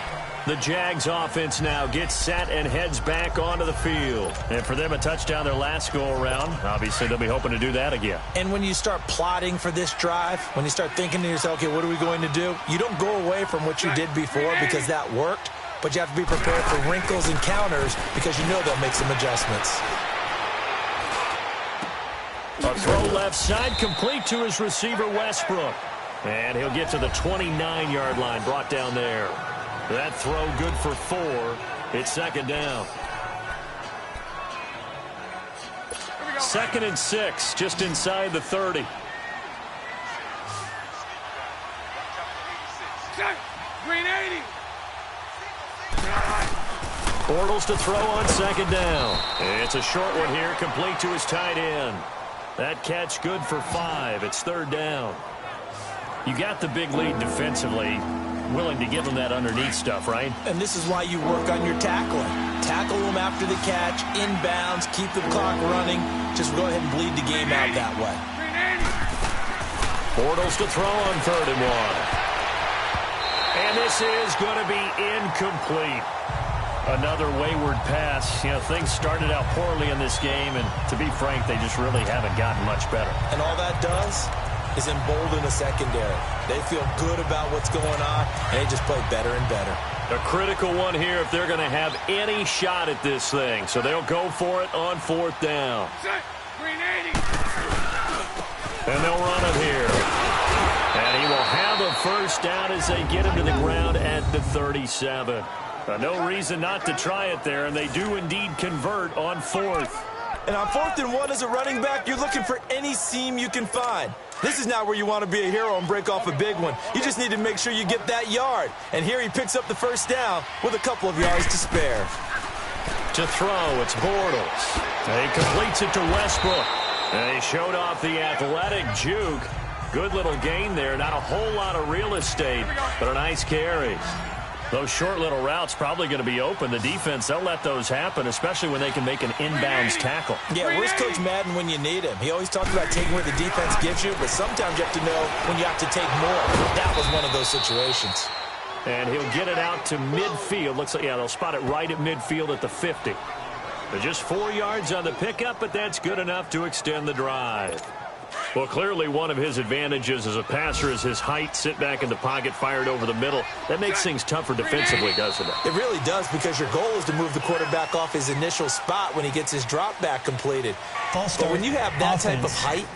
The Jags offense now gets set and heads back onto the field. And for them, a touchdown their last go-around. Obviously, they'll be hoping to do that again. And when you start plotting for this drive, when you start thinking to yourself, okay, what are we going to do? You don't go away from what you did before because that worked, but you have to be prepared for wrinkles and counters because you know they'll make some adjustments. A throw left side, complete to his receiver, Westbrook. And he'll get to the 29-yard line, brought down there. That throw good for 4. It's 2nd down. 2nd and 6, just inside the 30. Green 80. Bortles to throw on 2nd down. It's a short one here, complete to his tight end. That catch good for 5. It's 3rd down. You got the big lead defensively. Willing to give them that underneath stuff, right? And this is why you work on your tackling. Tackle them after the catch, inbounds, keep the clock running. Just go ahead and bleed the game out that way. Bortles to throw on 3rd and 1. And this is going to be incomplete. Another wayward pass. You know, things started out poorly in this game, and to be frank, they just really haven't gotten much better. And all that does is embolden the secondary. They feel good about what's going on, and they just play better and better. A critical one here if they're going to have any shot at this thing. So they'll go for it on 4th down. Green 80. And they'll run it here. And he will have a first down as they get him to the ground at the 37. No reason not to try it there, and they do indeed convert on 4th. And on 4th and 1 as a running back, you're looking for any seam you can find. This is not where you want to be a hero and break off a big one. You just need to make sure you get that yard. And here he picks up the first down with a couple of yards to spare. To throw, it's Bortles. He completes it to Westbrook. And he showed off the athletic juke. Good little gain there. Not a whole lot of real estate, but a nice carry. Those short little routes probably going to be open. The defense, they'll let those happen, especially when they can make an inbounds tackle. Yeah, where's Coach Madden when you need him? He always talks about taking what the defense gives you, but sometimes you have to know when you have to take more. That was one of those situations. And he'll get it out to midfield. Looks like, yeah, they'll spot it right at midfield at the 50. They're just 4 yards on the pickup, but that's good enough to extend the drive. Well, clearly one of his advantages as a passer is his height. Sit back in the pocket, fired over the middle. That makes things tougher defensively, doesn't it? It really does, because your goal is to move the quarterback off his initial spot when he gets his drop back completed. But when you have that type of height,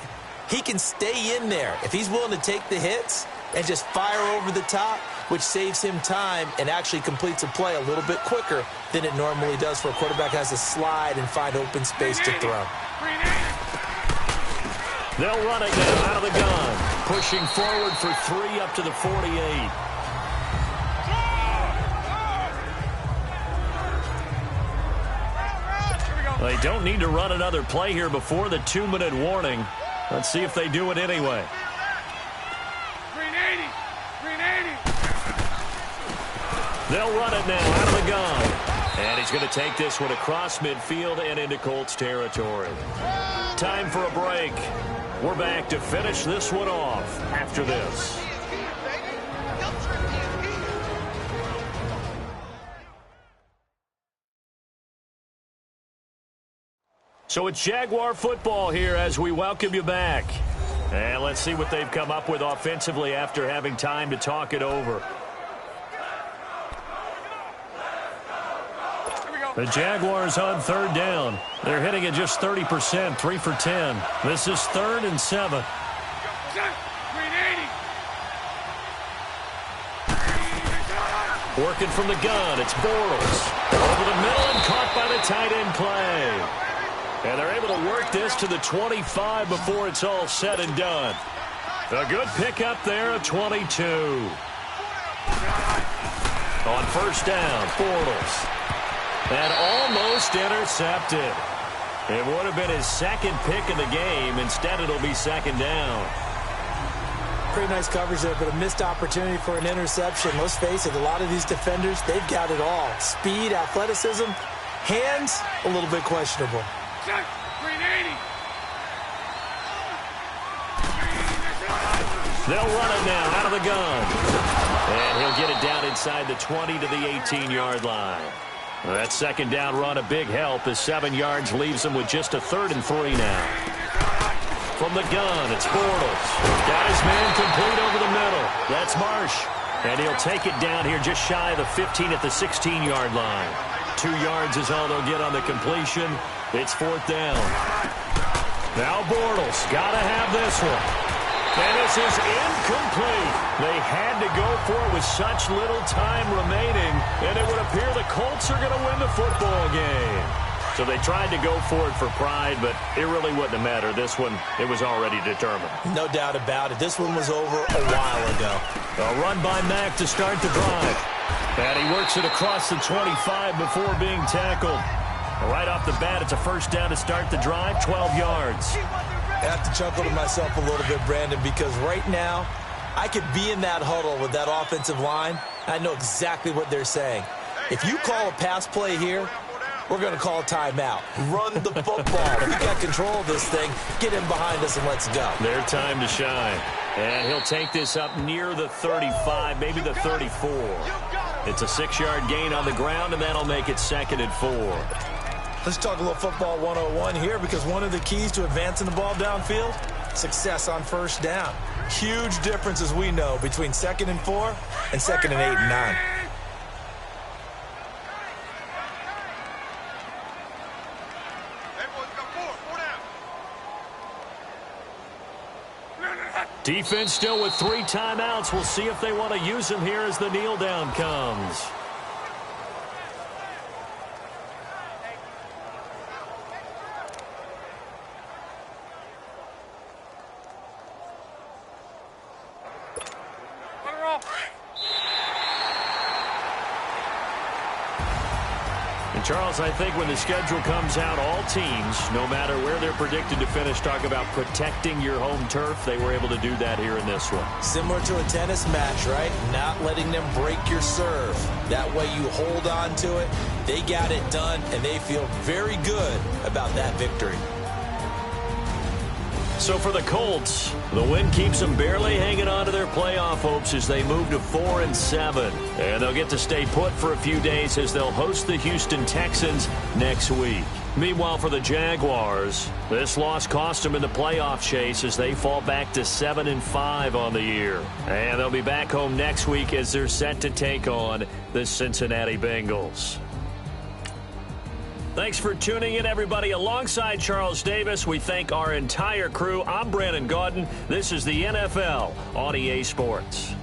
he can stay in there. If he's willing to take the hits and just fire over the top, which saves him time and actually completes a play a little bit quicker than it normally does for a quarterback who has to slide and find open space to throw. They'll run it now out of the gun. Pushing forward for 3 up to the 48. They don't need to run another play here before the 2-minute warning. Let's see if they do it anyway. They'll run it now out of the gun. And he's going to take this one across midfield and into Colts territory. Time for a break. We're back to finish this one off after this. So it's Jaguar football here as we welcome you back. And let's see what they've come up with offensively after having time to talk it over. The Jaguars on 3rd down. They're hitting at just 30%, 3 for 10. This is 3rd and 7. Working from the gun, it's Bortles. Over the middle and caught by the tight end play. And they're able to work this to the 25 before it's all said and done. A good pickup there at 22. On 1st down, Bortles. And almost intercepted. It would have been his 2nd pick of the game. Instead, it'll be 2nd down. Pretty nice coverage there, but a missed opportunity for an interception. Let's face it, a lot of these defenders, they've got it all. Speed, athleticism, hands, a little bit questionable. They'll run it now out of the gun. And he'll get it down inside the 20 to the 18-yard line. That 2nd down run, a big help as 7 yards leaves him with just a 3rd and 3 now. From the gun, it's Bortles. Got his man complete over the middle. That's Marsh. And he'll take it down here just shy of the 15 at the 16-yard line. 2 yards is all they'll get on the completion. It's 4th down. Now Bortles, got to have this one. And this is incomplete. They had to go for it with such little time remaining, and it would appear the Colts are going to win the football game. So they tried to go for it for pride, but it really wouldn't have mattered. This one, it was already determined. No doubt about it. This one was over a while ago. A run by Mack to start the drive. And he works it across the 25 before being tackled. Right off the bat, it's a 1st down to start the drive, 12 yards. I have to chuckle to myself a little bit, Brandon, because right now I could be in that huddle with that offensive line. I know exactly what they're saying. If you call a pass play here, we're going to call a timeout. Run the football. If you got control of this thing, get in behind us and let's go. Their time to shine. And he'll take this up near the 35, maybe the 34. It's a 6-yard gain on the ground, and that'll make it 2nd and 4. Let's talk a little football 101 here, because one of the keys to advancing the ball downfield, success on 1st down. Huge difference, as we know, between 2nd and 4 and 2nd and 8 and 9. Defense still with 3 timeouts. We'll see if they want to use them here as the kneel down comes. Charles, I think when the schedule comes out, all teams, no matter where they're predicted to finish, talk about protecting your home turf. They were able to do that here in this one. Similar to a tennis match, right? Not letting them break your serve. That way you hold on to it. They got it done, and they feel very good about that victory. So for the Colts, the win keeps them barely hanging on to their playoff hopes as they move to 4-7. And they'll get to stay put for a few days as they'll host the Houston Texans next week. Meanwhile, for the Jaguars, this loss cost them in the playoff chase as they fall back to 7-5 on the year. And they'll be back home next week as they're set to take on the Cincinnati Bengals. Thanks for tuning in, everybody. Alongside Charles Davis, we thank our entire crew. I'm Brandon Gaudin. This is the NFL on EA Sports.